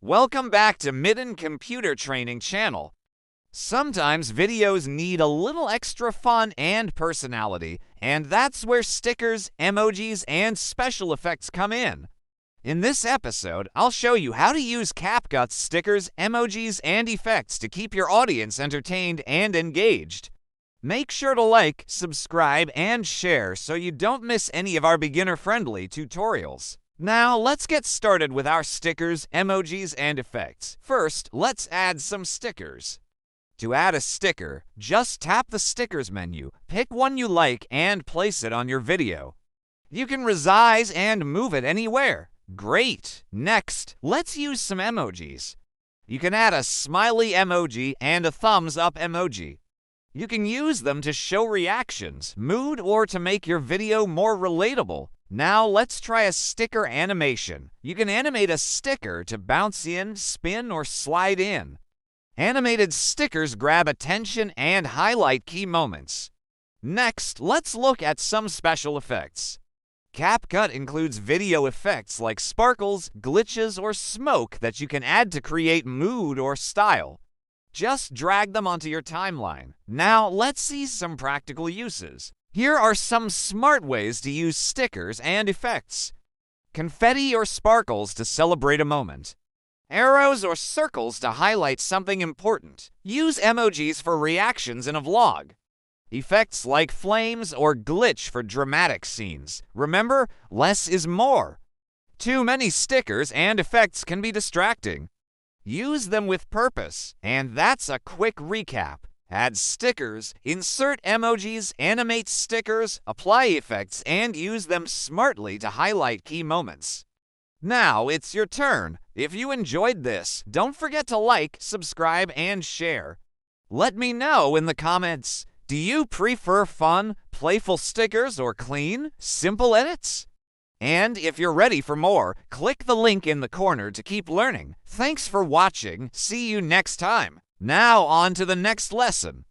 Welcome back to MyDan Computer Training Channel. Sometimes videos need a little extra fun and personality, and that's where stickers, emojis, and special effects come in. In this episode, I'll show you how to use CapCut's stickers, emojis, and effects to keep your audience entertained and engaged. Make sure to like, subscribe, and share so you don't miss any of our beginner-friendly tutorials. Now, let's get started with our stickers, emojis, and effects. First, let's add some stickers. To add a sticker, just tap the Stickers menu, pick one you like, and place it on your video. You can resize and move it anywhere. Great! Next, let's use some emojis. You can add a smiley emoji and a thumbs up emoji. You can use them to show reactions, mood, or to make your video more relatable. Now let's try a sticker animation. You can animate a sticker to bounce in, spin, or slide in. Animated stickers grab attention and highlight key moments. Next, let's look at some special effects. CapCut includes video effects like sparkles, glitches, or smoke that you can add to create mood or style. Just drag them onto your timeline. Now let's see some practical uses. Here are some smart ways to use stickers and effects. Confetti or sparkles to celebrate a moment. Arrows or circles to highlight something important. Use emojis for reactions in a vlog. Effects like flames or glitch for dramatic scenes. Remember, less is more. Too many stickers and effects can be distracting. Use them with purpose, and that's a quick recap. Add stickers, insert emojis, animate stickers, apply effects, and use them smartly to highlight key moments. Now it's your turn. If you enjoyed this, don't forget to like, subscribe, and share. Let me know in the comments, do you prefer fun, playful stickers or clean, simple edits? And if you're ready for more, click the link in the corner to keep learning. Thanks for watching. See you next time. Now on to the next lesson.